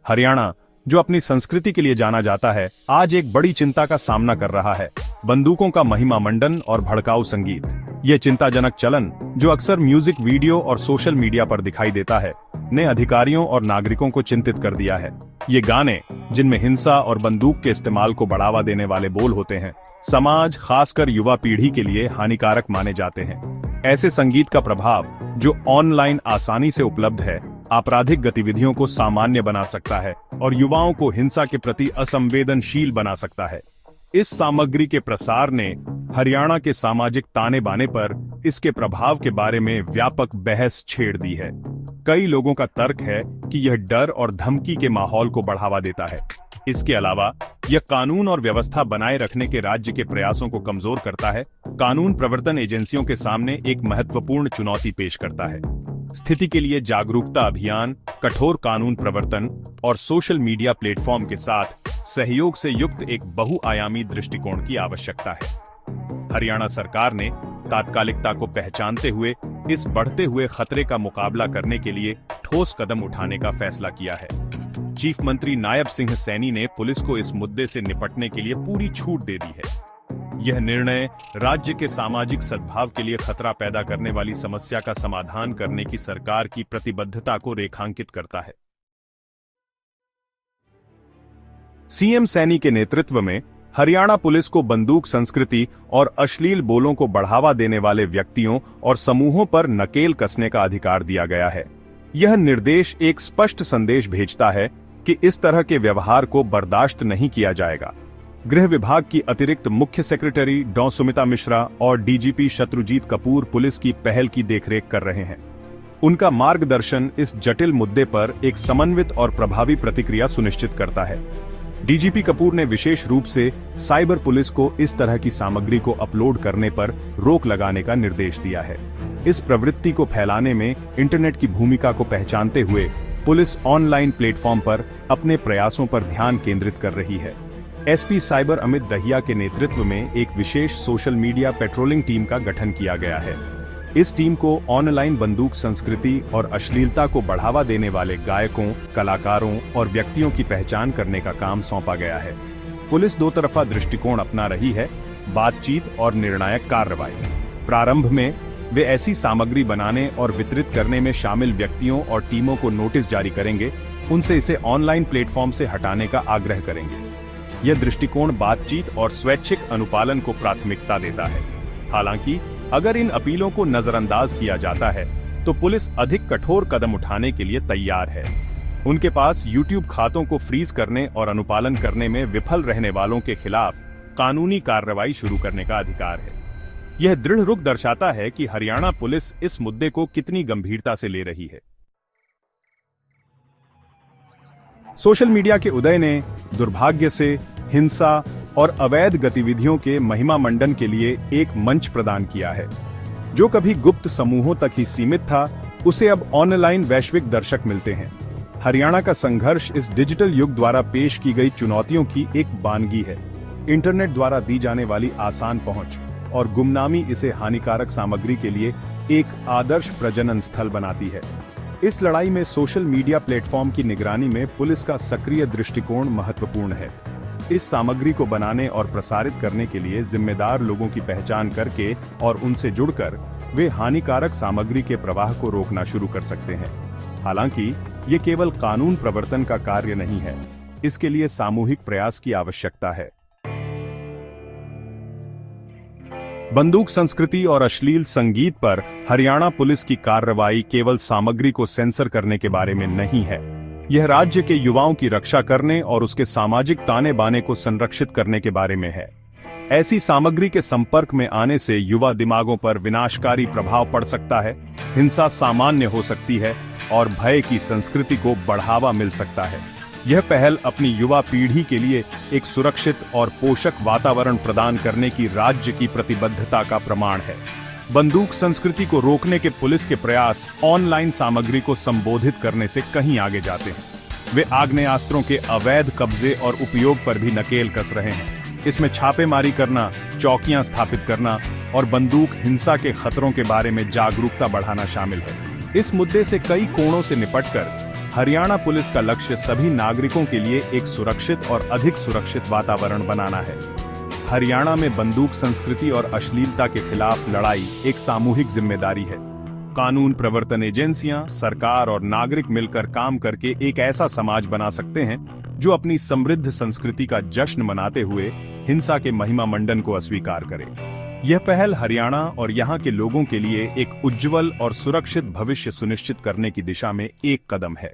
हरियाणा, जो अपनी संस्कृति के लिए जाना जाता है, आज एक बड़ी चिंता का सामना कर रहा है। बंदूकों का महिमा मंडन और भड़काऊ संगीत। यह चिंताजनक चलन, जो अक्सर म्यूजिक वीडियो और सोशल मीडिया पर दिखाई देता है, ने अधिकारियों और नागरिकों को चिंतित कर दिया है। ये गाने, जिनमें हिंसा और बंदूक के इस्तेमाल को बढ़ावा देने वाले बोल होते हैं, समाज, खासकर युवा पीढ़ी के लिए हानिकारक माने जाते हैं। ऐसे संगीत का प्रभाव, जो ऑनलाइन आसानी से उपलब्ध है, आपराधिक गतिविधियों को सामान्य बना सकता है और युवाओं को हिंसा के प्रति असंवेदनशील बना सकता है। इस सामग्री के प्रसार ने हरियाणा के सामाजिक ताने बाने पर इसके प्रभाव के बारे में व्यापक बहस छेड़ दी है। कई लोगों का तर्क है कि यह डर और धमकी के माहौल को बढ़ावा देता है। इसके अलावा यह कानून और व्यवस्था बनाए रखने के राज्य के प्रयासों को कमजोर करता है। कानून प्रवर्तन एजेंसियों के सामने एक महत्वपूर्ण चुनौती पेश करता है। स्थिति के लिए जागरूकता अभियान, कठोर कानून प्रवर्तन और सोशल मीडिया प्लेटफॉर्म के साथ सहयोग से युक्त एक बहुआयामी दृष्टिकोण की आवश्यकता है। हरियाणा सरकार ने तात्कालिकता को पहचानते हुए इस बढ़ते हुए खतरे का मुकाबला करने के लिए ठोस कदम उठाने का फैसला किया है। चीफ मंत्री नायब सिंह सैनी ने पुलिस को इस मुद्दे से निपटने के लिए पूरी छूट दे दी है। यह निर्णय राज्य के सामाजिक सद्भाव के लिए खतरा पैदा करने वाली समस्या का समाधान करने की सरकार की प्रतिबद्धता को रेखांकित करता है। सीएम सैनी के नेतृत्व में हरियाणा पुलिस को बंदूक संस्कृति और अश्लील बोलों को बढ़ावा देने वाले व्यक्तियों और समूहों पर नकेल कसने का अधिकार दिया गया है। यह निर्देश एक स्पष्ट संदेश भेजता है कि इस तरह के व्यवहार को बर्दाश्त नहीं किया जाएगा। गृह विभाग की अतिरिक्त मुख्य सेक्रेटरी डॉ सुमिता मिश्रा और डीजीपी शत्रुजीत कपूर पुलिस की पहल की देखरेख कर रहे हैं। उनका मार्गदर्शन इस जटिल मुद्दे पर एक समन्वित और प्रभावी प्रतिक्रिया सुनिश्चित करता है। डीजीपी कपूर ने विशेष रूप से साइबर पुलिस को इस तरह की सामग्री को अपलोड करने पर रोक लगाने का निर्देश दिया है। इस प्रवृत्ति को फैलाने में इंटरनेट की भूमिका को पहचानते हुए पुलिस ऑनलाइन प्लेटफॉर्म पर अपने प्रयासों पर ध्यान केंद्रित कर रही है। एसपी साइबर अमित दहिया के नेतृत्व में एक विशेष सोशल मीडिया पेट्रोलिंग टीम का गठन किया गया है। इस टीम को ऑनलाइन बंदूक संस्कृति और अश्लीलता को बढ़ावा देने वाले गायकों, कलाकारों और व्यक्तियों की पहचान करने का काम सौंपा गया है। पुलिस दो तरफा दृष्टिकोण अपना रही है, बातचीत और निर्णायक कार्रवाई। प्रारंभ में वे ऐसी सामग्री बनाने और वितरित करने में शामिल व्यक्तियों और टीमों को नोटिस जारी करेंगे, उनसे इसे ऑनलाइन प्लेटफॉर्म से हटाने का आग्रह करेंगे। यह दृष्टिकोण बातचीत और स्वैच्छिक अनुपालन को प्राथमिकता देता है। हालांकि अगर इन अपीलों को नजरअंदाज किया जाता है, तो पुलिस अधिक कठोर कदम उठाने के लिए तैयार है। उनके पास YouTube खातों को फ्रीज करने और अनुपालन करने में विफल रहने वालों के खिलाफ कानूनी कार्रवाई शुरू करने का अधिकार है। यह दृढ़ रुख दर्शाता है कि हरियाणा पुलिस इस मुद्दे को कितनी गंभीरता से ले रही है। सोशल मीडिया के उदय ने दुर्भाग्य से हिंसा और अवैध गतिविधियों के महिमा मंडन के लिए एक मंच प्रदान किया है। जो कभी गुप्त समूहों तक ही सीमित था, उसे अब ऑनलाइन वैश्विक दर्शक मिलते हैं। हरियाणा का संघर्ष इस डिजिटल युग द्वारा पेश की गई चुनौतियों की एक बानगी है। इंटरनेट द्वारा दी जाने वाली आसान पहुंच और गुमनामी इसे हानिकारक सामग्री के लिए एक आदर्श प्रजनन स्थल बनाती है। इस लड़ाई में सोशल मीडिया प्लेटफॉर्म की निगरानी में पुलिस का सक्रिय दृष्टिकोण महत्वपूर्ण है। इस सामग्री को बनाने और प्रसारित करने के लिए जिम्मेदार लोगों की पहचान करके और उनसे जुड़कर वे हानिकारक सामग्री के प्रवाह को रोकना शुरू कर सकते हैं। हालांकि ये केवल कानून प्रवर्तन का कार्य नहीं है, इसके लिए सामूहिक प्रयास की आवश्यकता है। बंदूक संस्कृति और अश्लील संगीत पर हरियाणा पुलिस की कार्रवाई केवल सामग्री को सेंसर करने के बारे में नहीं है। यह राज्य के युवाओं की रक्षा करने और उसके सामाजिक ताने बाने को संरक्षित करने के बारे में है। ऐसी सामग्री के संपर्क में आने से युवा दिमागों पर विनाशकारी प्रभाव पड़ सकता है, हिंसा सामान्य हो सकती है और भय की संस्कृति को बढ़ावा मिल सकता है। यह पहल अपनी युवा पीढ़ी के लिए एक सुरक्षित और पोषक वातावरण प्रदान करने की राज्य की प्रतिबद्धता का प्रमाण है। बंदूक संस्कृति को रोकने के पुलिस के प्रयास ऑनलाइन सामग्री को संबोधित करने से कहीं आगे जाते हैं। वे आग्नेयास्त्रों के अवैध कब्जे और उपयोग पर भी नकेल कस रहे हैं। इसमें छापेमारी करना, चौकियां स्थापित करना और बंदूक हिंसा के खतरों के बारे में जागरूकता बढ़ाना शामिल है। इस मुद्दे से कई कोणों से निपटकर हरियाणा पुलिस का लक्ष्य सभी नागरिकों के लिए एक सुरक्षित और अधिक सुरक्षित वातावरण बनाना है। हरियाणा में बंदूक संस्कृति और अश्लीलता के खिलाफ लड़ाई एक सामूहिक जिम्मेदारी है। कानून प्रवर्तन एजेंसियां, सरकार और नागरिक मिलकर काम करके एक ऐसा समाज बना सकते हैं जो अपनी समृद्ध संस्कृति का जश्न मनाते हुए हिंसा के महिमा मंडन को अस्वीकार करे। यह पहल हरियाणा और यहाँ के लोगों के लिए एक उज्जवल और सुरक्षित भविष्य सुनिश्चित करने की दिशा में एक कदम है।